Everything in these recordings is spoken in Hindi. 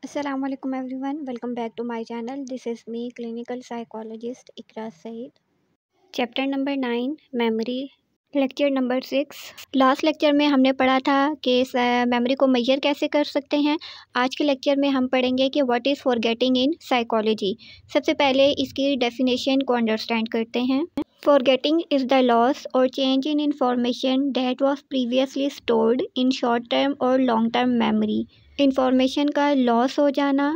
Assalamu alaikum everyone. Welcome back to my channel. This is me, clinical psychologist Ikra Saeed. Chapter number 9, memory. Lecture number 6। Last lecture में हमने पढ़ा था कि मेमोरी को मेजर कैसे कर सकते हैं। आज के लेक्चर में हम पढ़ेंगे कि what is forgetting in psychology. सबसे पहले इसकी डेफिनेशन को अंडरस्टैंड करते हैं। फॉरगेटिंग इज़ द लॉस और change in information that was previously stored in short term और लॉन्ग टर्म मेमोरी। इंफॉर्मेशन का लॉस हो जाना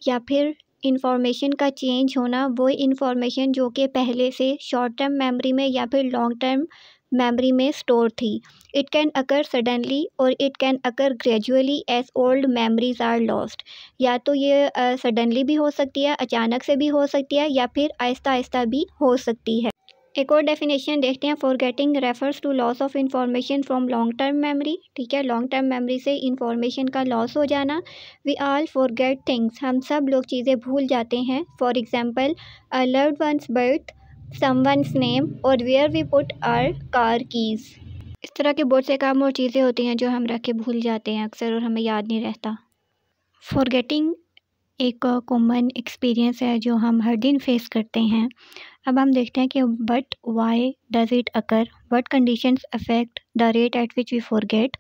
या फिर इंफॉर्मेशन का चेंज होना, वो इंफॉर्मेशन जो कि पहले से शॉर्ट टर्म मेमोरी में या फिर लॉन्ग टर्म मेमोरी में स्टोर थी। इट कैन अकर सडनली और it can occur gradually as old memories are lost. या तो ये सडनली भी हो सकती है, अचानक से भी हो सकती है, या फिर आहिस्ता आहिस्ता भी हो सकती है। एक और डेफिनेशन देखते हैं। Forgetting refers to loss of information from long term memory. ठीक है, लॉन्ग टर्म मेमोरी से इंफॉर्मेशन का लॉस हो जाना। वी ऑल फॉरगेट थिंग्स, हम सब लोग चीज़ें भूल जाते हैं। For example a loved one's birth, someone's name और where we put our car keys. इस तरह के बहुत से काम और चीज़ें होती हैं जो हम रख के भूल जाते हैं अक्सर और हमें याद नहीं रहता। फॉरगेटिंग एक कॉमन एक्सपीरियंस है जो हम हर दिन फेस करते हैं। अब हम देखते हैं कि but why does it occur, what conditions affect the rate at which we forget,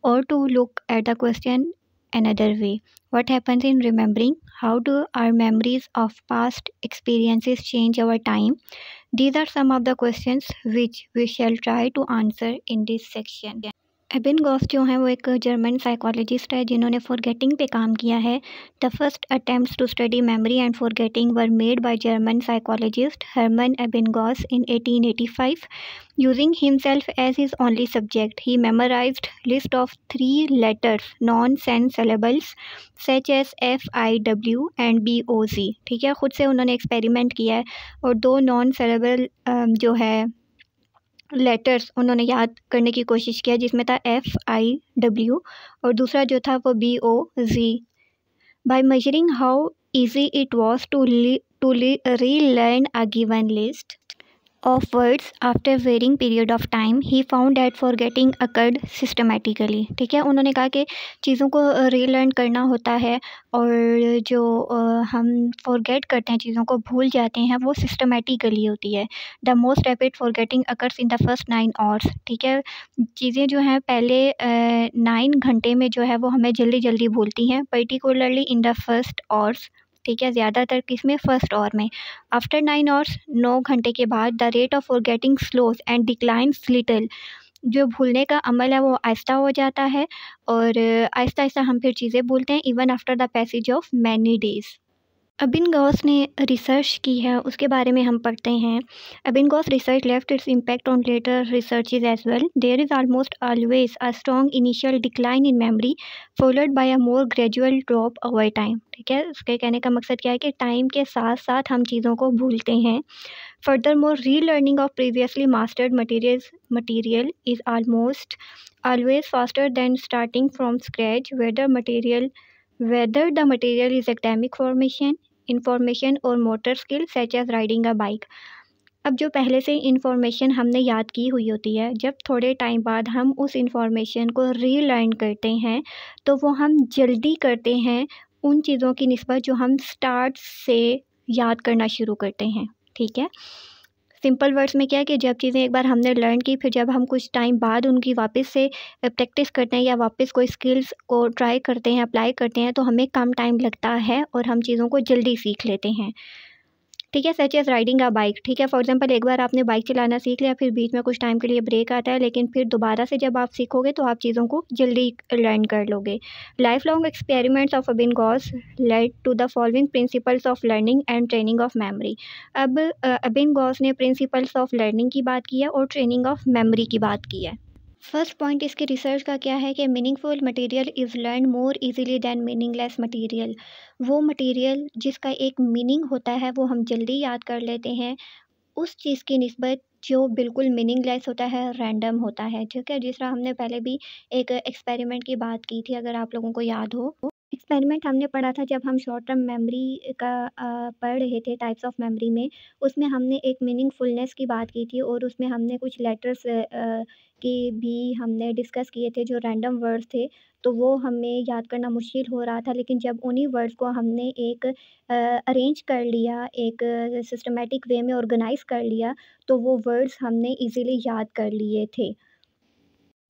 और to look at the question another way, what happens in remembering, how do our memories of past experiences change over time. These are some of the questions which we shall try to answer in this section. एबिन Gauss जो हैं वो एक जर्मन साइकोलॉजिस्ट है जिन्होंने फॉरगेटिंग पे काम किया है। The first attempts to study memory and forgetting were made by German psychologist Hermann Ebbinghaus in 1885। Using himself as his only subject, he memorised list of 3 letters nonsense syllables such as FIW and BOZ। ठीक है, ख़ुद से उन्होंने एक्सपेरिमेंट किया है और 2 नॉन सिलेबल जो है लेटर्स उन्होंने याद करने की कोशिश किया, जिसमें था FIW और दूसरा जो था वो BOZ। By measuring how easy it was to relearn a given list of words after varying period of time, he found that forgetting occurred systematically। ठीक है, उन्होंने कहा कि चीज़ों को रीलर्न करना होता है और जो हम फॉरगेट करते हैं, चीज़ों को भूल जाते हैं, वो सिस्टमेटिकली होती है। The most rapid forgetting occurs in the first 9 hours. ठीक है, चीज़ें जो हैं पहले 9 घंटे में जो है वो हमें जल्दी जल्दी भूलती हैं, particularly in the first hours. ठीक है, ज़्यादातर किसमें, फर्स्ट आवर में। आफ्टर 9 आवर्स, 9 घंटे के बाद, the rate of forgetting slows and declines little. जो भूलने का अमल है वो आहिस्ता हो जाता है और आहिस्ता आहिस्ता हम फिर चीज़ें भूलते हैं, even after the passage of many days. Ebbinghaus ने रिसर्च की है, उसके बारे में हम पढ़ते हैं। Ebbinghaus research left its impact on later researches as well. There is almost always a strong initial decline in memory followed by a more gradual drop over time. ठीक है, उसके कहने का मकसद क्या है कि टाइम के साथ साथ हम चीज़ों को भूलते हैं। Furthermore, relearning of previously mastered material is almost always faster than starting from scratch, whether the material is academic information or motor skill such as riding a bike। अब जो पहले से इंफॉर्मेशन हमने याद की हुई होती है, जब थोड़े टाइम बाद हम उस इंफॉर्मेशन को रीलर्न करते हैं तो वो हम जल्दी करते हैं उन चीज़ों की निस्बत जो हम स्टार्ट से याद करना शुरू करते हैं। ठीक है, सिंपल वर्ड्स में क्या है कि जब चीज़ें एक बार हमने लर्न की, फिर जब हम कुछ टाइम बाद उनकी वापस से प्रैक्टिस करते हैं या वापस कोई स्किल्स को ट्राई करते हैं, अप्लाई करते हैं, तो हमें कम टाइम लगता है और हम चीज़ों को जल्दी सीख लेते हैं। ठीक है, such as riding a bike. ठीक है, फॉर एग्जांपल एक बार आपने बाइक चलाना सीख लिया, फिर बीच में कुछ टाइम के लिए ब्रेक आता है, लेकिन फिर दोबारा से जब आप सीखोगे तो आप चीज़ों को जल्दी लर्न कर लोगे। Life long experiments of Ebbinghaus led to the following principles of learning and training of memory. अब एबिन गॉस ने प्रिंसिपल्स ऑफ लर्निंग की बात की है और ट्रेनिंग ऑफ मेमोरी की बात की है। फर्स्ट पॉइंट इसकी रिसर्च का क्या है कि meaningful material is learn more easily than meaningless material. वो मटेरियल जिसका एक मीनिंग होता है वो हम जल्दी याद कर लेते हैं उस चीज़ की निस्बत जो बिल्कुल मीनिंगलेस होता है, रैंडम होता है। ठीक है, जिस तरह हमने पहले भी एक एक्सपेरिमेंट की बात की थी, अगर आप लोगों को याद हो। एक्सपेरिमेंट हमने पढ़ा था जब हम शॉर्ट टर्म मेमोरी का पढ़ रहे थे टाइप्स ऑफ मेमोरी में। उसमें हमने एक मीनिंगफुलनेस की बात की थी और उसमें हमने कुछ लेटर्स की भी हमने डिस्कस किए थे जो रैंडम वर्ड्स थे। तो वो हमें याद करना मुश्किल हो रहा था, लेकिन जब उन्हीं वर्ड्स को हमने एक अरेंज कर लिया, एक सिस्टमैटिक वे में ऑर्गेनाइज़ कर लिया, तो वो वर्ड्स हमने ईज़िली याद कर लिए थे।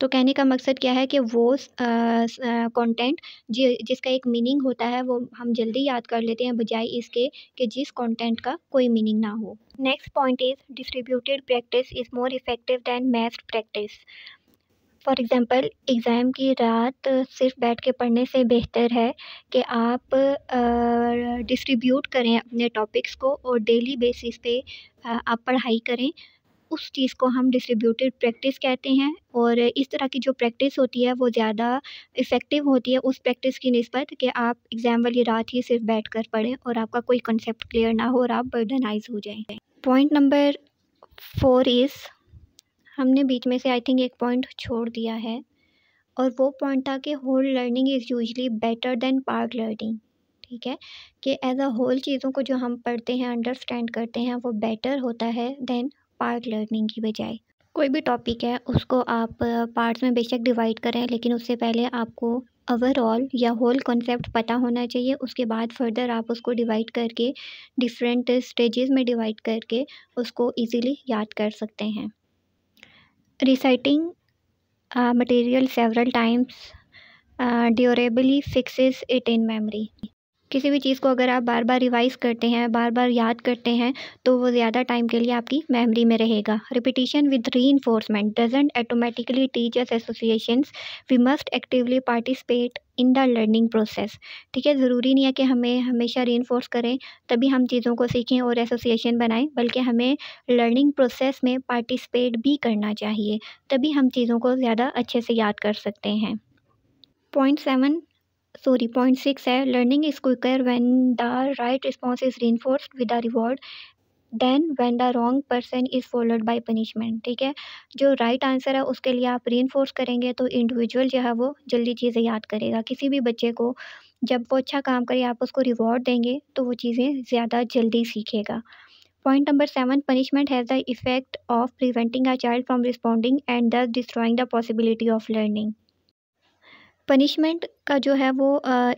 तो कहने का मकसद क्या है कि वो कंटेंट जिसका एक मीनिंग होता है वो हम जल्दी याद कर लेते हैं बजाय इसके कि जिस कंटेंट का कोई मीनिंग ना हो। Next point is distributed practice is more effective than massed practice. For example exam की रात सिर्फ बैठ के पढ़ने से बेहतर है कि आप डिस्ट्रीब्यूट करें अपने टॉपिक्स को और डेली बेसिस पे आप पढ़ाई करें। उस चीज़ को हम डिस्ट्रीब्यूटेड प्रैक्टिस कहते हैं और इस तरह की जो प्रैक्टिस होती है वो ज़्यादा इफ़ेक्टिव होती है उस प्रैक्टिस की निस्बत कि आप एग्ज़ाम वाली रात ही सिर्फ बैठकर पढ़ें और आपका कोई कॉन्सेप्ट क्लियर ना हो और आप बर्डनाइज़ हो जाएँ। पॉइंट नंबर 4 इज़, हमने बीच में से आई थिंक एक पॉइंट छोड़ दिया है और वो पॉइंट था कि whole learning is usually better than part learning. ठीक है, कि एज़ अ होल चीज़ों को जो हम पढ़ते हैं, अंडरस्टैंड करते हैं, वो बेटर होता है देन पार्ट लर्निंग की बजाय। कोई भी टॉपिक है उसको आप पार्ट्स में बेशक डिवाइड करें, लेकिन उससे पहले आपको ओवरऑल या होल कॉन्सेप्ट पता होना चाहिए। उसके बाद फर्दर आप उसको डिवाइड करके डिफरेंट स्टेजेस में डिवाइड करके उसको इजीली याद कर सकते हैं। Reciting material several times durably fixes it in memory. किसी भी चीज़ को अगर आप बार बार रिवाइज़ करते हैं, बार बार याद करते हैं, तो वो ज़्यादा टाइम के लिए आपकी मेमोरी में रहेगा। Repetition with reinforcement doesn't automatically teach us associations, we must actively participate in the learning process. ठीक है, ज़रूरी नहीं है कि हमें हमेशा रीइंफोर्स करें तभी हम चीज़ों को सीखें और एसोसिएशन बनाएं, बल्कि हमें लर्निंग प्रोसेस में पार्टिसिपेट भी करना चाहिए, तभी हम चीज़ों को ज़्यादा अच्छे से याद कर सकते हैं। पॉइंट 6 है, learning is quicker when the right response is reinforced with the reward than when the wrong person is followed by punishment. ठीक है, जो राइट आंसर है उसके लिए आप रीइंफोर्स करेंगे तो इंडिविजुअल जो है वो जल्दी चीज़ें याद करेगा। किसी भी बच्चे को जब वो अच्छा काम करे आप उसको रिवॉर्ड देंगे तो वो चीज़ें ज़्यादा जल्दी सीखेगा। Point number 7, punishment has the effect of preventing a child from responding and thus destroying the possibility of learning. Punishment का जो है वो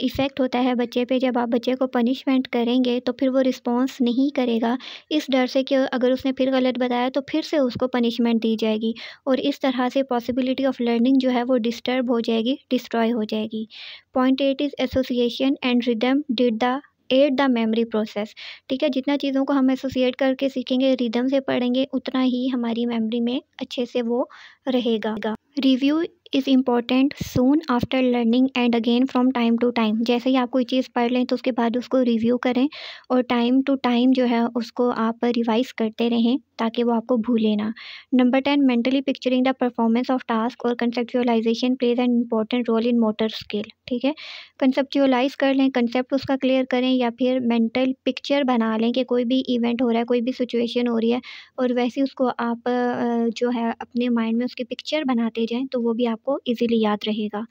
इफ़ेक्ट होता है बच्चे पे। जब आप बच्चे को पनिशमेंट करेंगे तो फिर वो रिस्पॉन्स नहीं करेगा, इस डर से कि अगर उसने फिर गलत बताया तो फिर से उसको पनिशमेंट दी जाएगी और इस तरह से पॉसिबिलिटी ऑफ लर्निंग जो है वो डिस्टर्ब हो जाएगी, डिस्ट्रॉय हो जाएगी। Point 8 is association and rhythm did the aid the memory process. ठीक है, जितना चीज़ों को हम एसोसिएट करके सीखेंगे, रिदम से पढ़ेंगे, उतना ही हमारी मेमोरी में अच्छे से वो रहेगा। Review is important soon after learning and again from time to time. जैसे ही आप कोई चीज़ पढ़ लें तो उसके बाद उसको रिव्यू करें और टाइम टू टाइम जो है उसको आप रिवाइज़ करते रहें ताकि वो आपको भूले ना। Number 10, mentally picturing the performance of task और conceptualisation plays an important role in motor skill. ठीक है, कंसेप्चुअलाइज़ कर लें, कंसेप्ट उसका क्लियर करें या फिर मेंटल पिक्चर बना लें कि कोई भी इवेंट हो रहा है, कोई भी सिचुएशन हो रही है और वैसे ही उसको आप जो है अपने माइंड में उसकी पिक्चर बनाते जाएँ तो वो भी आपको ईज़िली याद रहेगा।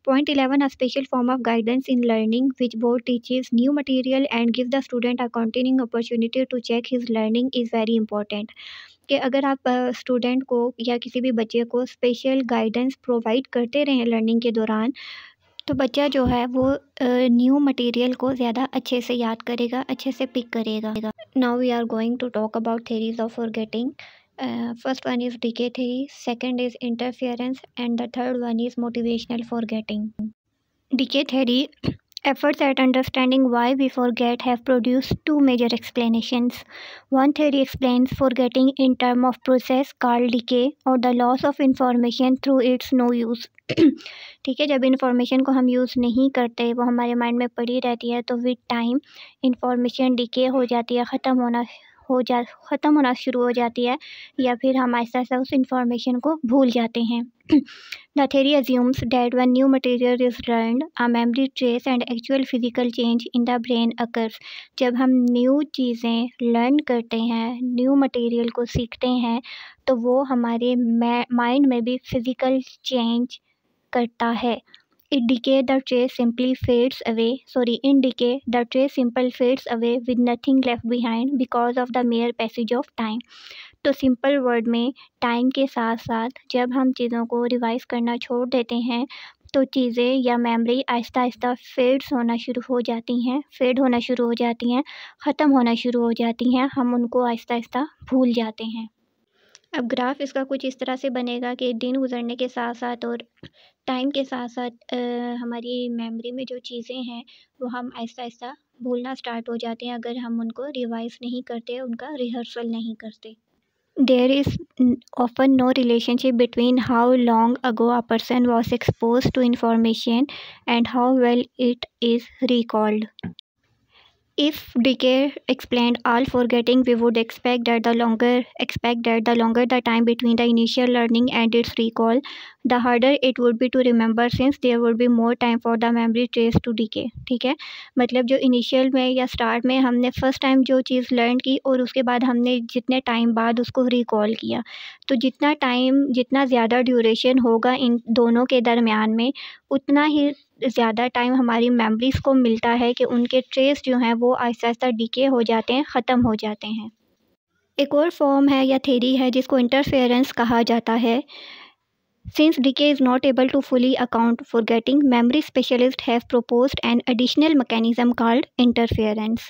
Point 11, a special form of guidance in learning which both teaches new material and gives the student a continuing opportunity to check his learning is very important। कि अगर आप स्टूडेंट को या किसी भी बच्चे को स्पेशल गाइडेंस प्रोवाइड करते रहें लर्निंग के दौरान, तो बच्चा जो है वो न्यू मटेरियल को ज़्यादा अच्छे से याद करेगा, अच्छे से पिक करेगा। Now we are going to talk about theories of forgetting. First one is decay theory, second is interference, and the third one is motivational forgetting. Decay theory, efforts at understanding why we forget have produced two major explanations. One theory explains forgetting in terms of process called decay or the loss of information through its no use. ठीक है, जब इन्फॉर्मेशन को हम यूज़ नहीं करते, वो हमारे माइंड में पड़ी रहती है तो विद टाइम इन्फॉर्मेशन डिके हो जाती है, ख़त्म होना शुरू हो जाती है या फिर हम आहिस्ता आहिस्ता उस इन्फॉर्मेशन को भूल जाते हैं। The theory assumes that when new material is learned, a memory trace and actual physical change in the brain occurs. जब हम न्यू चीज़ें लर्न करते हैं, न्यू मटेरियल को सीखते हैं, तो वो हमारे माइंड में भी फिज़िकल चेंज करता है। In decay, the trace simply fades away with nothing left behind because of the mere passage of time. तो सिंपल वर्ड में टाइम के साथ साथ जब हम चीज़ों को रिवाइज करना छोड़ देते हैं तो चीज़ें या मेमोरी आहिस्ता आहिस्ता फेड होना शुरू हो जाती हैं, ख़त्म होना शुरू हो जाती हैं, हम उनको आहिस्ता आहिस्ता भूल जाते हैं। अब ग्राफ इसका कुछ इस तरह से बनेगा कि दिन गुजरने के साथ साथ और टाइम के साथ साथ हमारी मेमोरी में जो चीज़ें हैं वो हम आहिस्ता आहिस्ता भूलना स्टार्ट हो जाते हैं अगर हम उनको रिवाइज नहीं करते, उनका रिहर्सल नहीं करते। There is often no relationship between how long ago a person was exposed to information and how well it is recalled. If decay explained all forgetting, we would expect that the longer the time between the initial learning and its recall, the harder it would be to remember since there would be more time for the memory trace to decay. ठीक है, मतलब जो इनिशियल में या स्टार्ट में हमने फर्स्ट टाइम जो चीज़ लर्न की और उसके बाद हमने जितने टाइम बाद उसको रिकॉल किया, तो जितना ज़्यादा ड्यूरेशन होगा इन दोनों के दरमियान में, उतना ही ज़्यादा टाइम हमारी मेमोरीज़ को मिलता है कि उनके ट्रेस जो हैं वो आहिस्ता आहिस्ता डिके हो जाते हैं, ख़त्म हो जाते हैं। एक और फॉर्म है या थ्योरी है जिसको इंटरफेरेंस कहा जाता है। Since decay is not able to fully account for forgetting, memory specialists have proposed an additional mechanism called interference.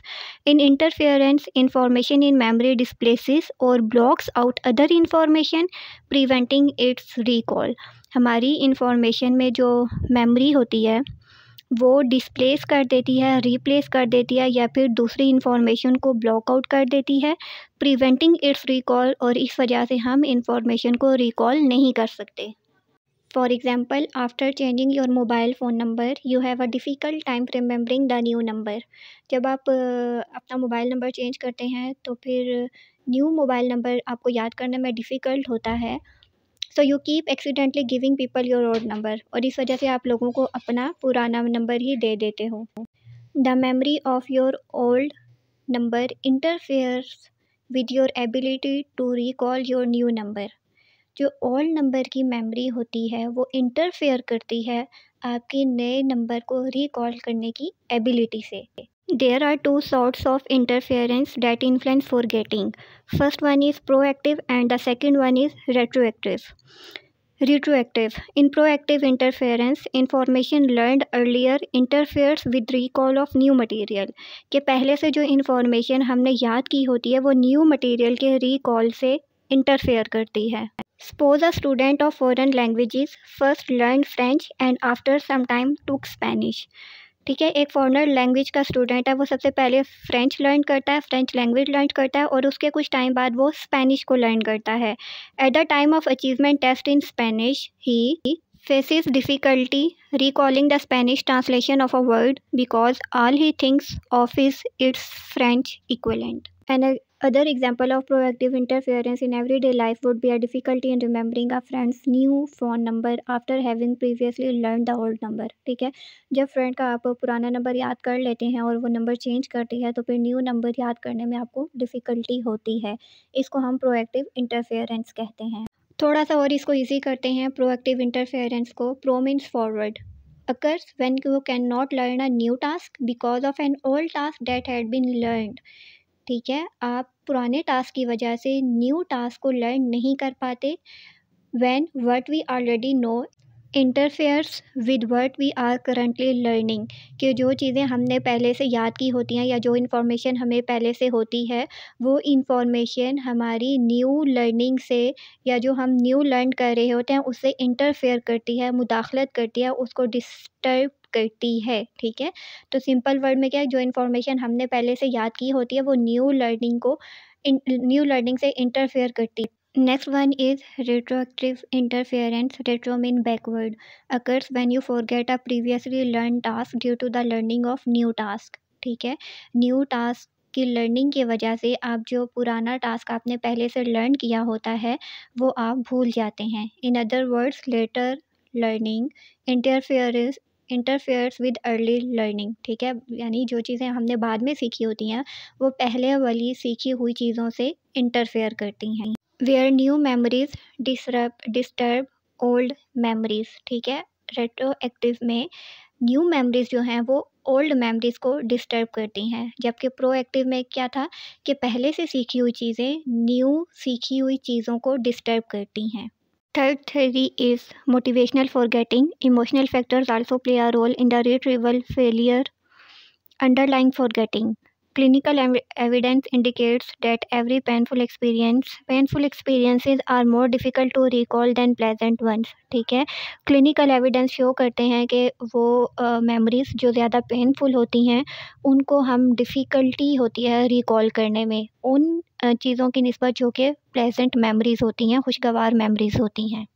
In interference, information in memory displaces or blocks out other information, preventing its recall. हमारी इंफॉर्मेशन में जो मेमोरी होती है वो डिस्प्लेस कर देती है, रिप्लेस कर देती है या फिर दूसरी इंफॉर्मेशन को ब्लॉक आउट कर देती है, प्रिवेंटिंग इट्स रिकॉल, और इस वजह से हम इंफॉर्मेशन को रिकॉल नहीं कर सकते। For example, after changing your mobile phone number, you have a difficult time remembering the new number. जब आप अपना मोबाइल नंबर चेंज करते हैं तो फिर न्यू मोबाइल नंबर आपको याद करने में डिफ़िकल्ट होता है। So you keep accidentally giving people your old number, और इस वजह से आप लोगों को अपना पुराना नंबर ही दे देते हो। The memory of your old number interferes with your ability to recall your new number. जो ओल्ड नंबर की मेमोरी होती है वो इंटरफेयर करती है आपके नए नंबर को रिकॉल करने की एबिलिटी से। There are two sorts of interference that influence forgetting. First one is proactive and the second one is retroactive. In proactive interference, information learned earlier interferes with recall of new material. कि पहले से जो information हमने याद की होती है वो new material के recall से interfere करती है। Suppose a student of foreign languages first learned French and after some time took Spanish. ठीक है, एक फॉरेनर लैंग्वेज का स्टूडेंट है, वो सबसे पहले फ्रेंच लर्न करता है, फ्रेंच लैंग्वेज लर्न करता है और उसके कुछ टाइम बाद वो स्पेनिश को लर्न करता है। At the time of achievement test in Spanish he faces difficulty recalling the Spanish translation of a word because all he thinks of is its French equivalent. Another example of proactive interference in everyday life would be a difficulty in remembering a friend's new phone number after having previously learned the old number. ठीक है, जब फ्रेंड का आप पुराना नंबर याद कर लेते हैं और वो नंबर चेंज करती है तो फिर न्यू नंबर याद करने में आपको डिफ़िकल्टी होती है। इसको हम प्रोएक्टिव इंटरफेरेंस कहते हैं। थोड़ा सा और इसको ईजी करते हैं प्रोएक्टिव इंटरफेरेंस को। Pro means forward, occurs when you cannot learn a new task because of an old task that had been learned. ठीक है, आप पुराने टास्क की वजह से न्यू टास्क को लर्न नहीं कर पाते। When what we already know interferes with what we are currently learning, कि जो चीज़ें हमने पहले से याद की होती हैं या जो इन्फॉर्मेशन हमें पहले से होती है वो इन्फॉर्मेशन हमारी न्यू लर्निंग से या जो हम न्यू लर्न कर रहे होते हैं उससे इंटरफेयर करती है, मुदाखलत करती है, उसको डिस्टर्ब करती है। ठीक है, तो सिंपल वर्ड में क्या है, जो इन्फॉर्मेशन हमने पहले से याद की होती है वो न्यू लर्निंग से इंटरफेयर करती है। Next one is retroactive interference. Retro mean backward. Occurs when you forget a previously learned task due to the learning of new task. ठीक है, न्यू टास्क की लर्निंग की वजह से आप जो पुराना टास्क आपने पहले से लर्न किया होता है वो आप भूल जाते हैं। In other words, later learning interferes with early learning. ठीक है, यानी जो चीज़ें हमने बाद में सीखी होती हैं वो पहले वाली सीखी हुई चीज़ों से इंटरफेयर करती हैं। Where new memories disturb old memories. ठीक है, रेट्रोएक्टिव में न्यू मेमोरीज जो हैं वो ओल्ड मेमोरीज को डिस्टर्ब करती हैं, जबकि प्रोएक्टिव में क्या था कि पहले से सीखी हुई चीज़ें न्यू सीखी हुई चीज़ों को डिस्टर्ब करती हैं। Third theory is motivational forgetting. Emotional factors also play a role in the retrieval failure underlying forgetting. Clinical evidence indicates that every painful experiences are more difficult to recall than pleasant ones. ठीक है, क्लिनिकल एविडेंस शो करते हैं कि वो मेमोरीज जो ज़्यादा पेनफुल होती हैं उनको हम डिफ़िकल्टी होती है रिकॉल करने में उन चीज़ों की निस्बत जो कि प्लेजेंट मेमोरीज होती हैं, खुशगवार मेमोरीज होती हैं।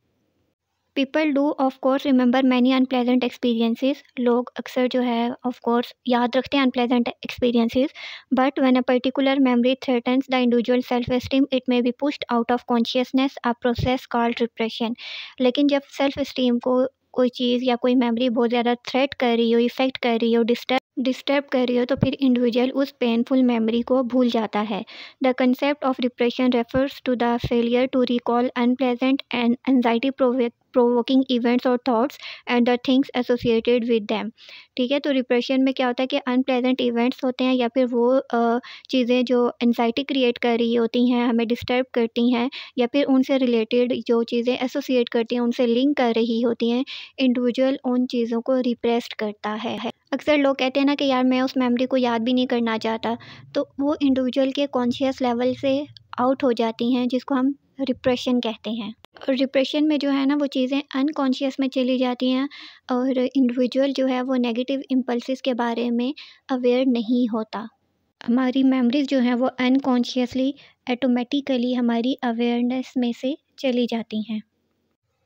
People do of course remember many unpleasant experiences. लोग अक्सर जो है ऑफ कोर्स याद रखते हैं unpleasant experiences, but when a particular memory threatens the individual self esteem it may be pushed out of consciousness, a process called repression. लेकिन जब सेल्फ एस्टीम को कोई चीज़ या कोई मेमोरी बहुत ज़्यादा थ्रेट कर रही हो, इफ़ेक्ट कर रही हो, डिस्टर्ब कर रही हो, तो फिर इंडिविजुअल उस पेनफुल मेमोरी को भूल जाता है। The concept of repression refers to the failure to recall unpleasant and anxiety provoking events और thoughts and the things associated with them. ठीक है, तो रिप्रेशन में क्या होता है कि अनप्लेजेंट इवेंट्स होते हैं या फिर वो चीज़ें जो एंजाइटी क्रिएट कर रही होती हैं, हमें डिस्टर्ब करती हैं, या फिर उनसे रिलेटेड जो चीज़ें एसोसिएट करती हैं, उनसे लिंक कर रही होती हैं, इंडिविजुअल उन चीज़ों को रिप्रेस्ड करता है। अक्सर लोग कहते हैं ना कि यार मैं उस मेमोरी को याद भी नहीं करना चाहता, तो वो इंडिविजुअल के कॉन्शियस लेवल से आउट हो जाती हैं, जिसको हम रिप्रेशन कहते हैं। और डिप्रेशन में जो है ना वो चीज़ें अनकॉन्शियस में चली जाती हैं और इंडिविजुअल जो है वो नेगेटिव इम्पल्सिस के बारे में अवेयर नहीं होता। हमारी मेमोरीज जो हैं वो अनकॉन्शियसली ऑटोमेटिकली हमारी अवेयरनेस में से चली जाती हैं।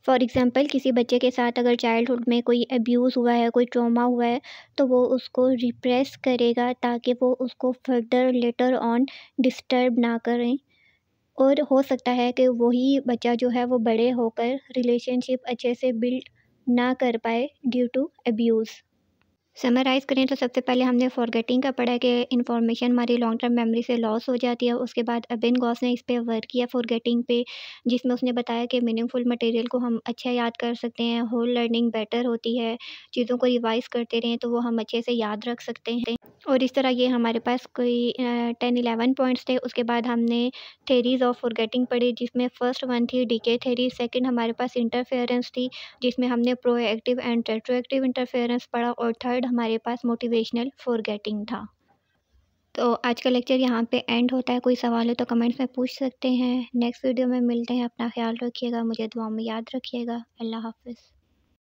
फॉर एग्ज़ाम्पल किसी बच्चे के साथ अगर चाइल्डहुड में कोई अब्यूज़ हुआ है, कोई ट्रॉमा हुआ है, तो वो उसको रिप्रेस करेगा ताकि वो उसको फर्दर लेटर ऑन डिस्टर्ब ना करें। और हो सकता है कि वही बच्चा जो है वो बड़े होकर रिलेशनशिप अच्छे से बिल्ड ना कर पाए ड्यू टू अब्यूज़। समराइज़ करें तो सबसे पहले हमने फॉरगेटिंग का पढ़ा कि इन्फॉर्मेशन हमारी लॉन्ग टर्म मेमोरी से लॉस हो जाती है। उसके बाद एबिन गॉस ने इस पे वर्क किया फॉरगेटिंग पे, जिसमें उसने बताया कि मीनिंगफुल मटेरियल को हम अच्छा याद कर सकते हैं, होल लर्निंग बेटर होती है, चीज़ों को रिवाइज़ करते रहें तो वो हम अच्छे से याद रख सकते हैं। और इस तरह ये हमारे पास कोई 10-11 पॉइंट्स थे। उसके बाद हमने थेरीज़ ऑफ फॉरगेटिंग पढ़ी, जिसमें फर्स्ट वन थी डीके थेरी, सेकंड हमारे पास इंटरफेरेंस थी जिसमें हमने प्रोएक्टिव एंड रेट्रोएक्टिव इंटरफेरेंस पढ़ा, और थर्ड हमारे पास मोटिवेशनल फॉरगेटिंग था। तो आज का लेक्चर यहाँ पे एंड होता है। कोई सवाल हो तो कमेंट्स में पूछ सकते हैं। नेक्स्ट वीडियो में मिलते हैं। अपना ख्याल रखिएगा, मुझे दुआ में याद रखिएगा। अल्लाह हाफ़िज़।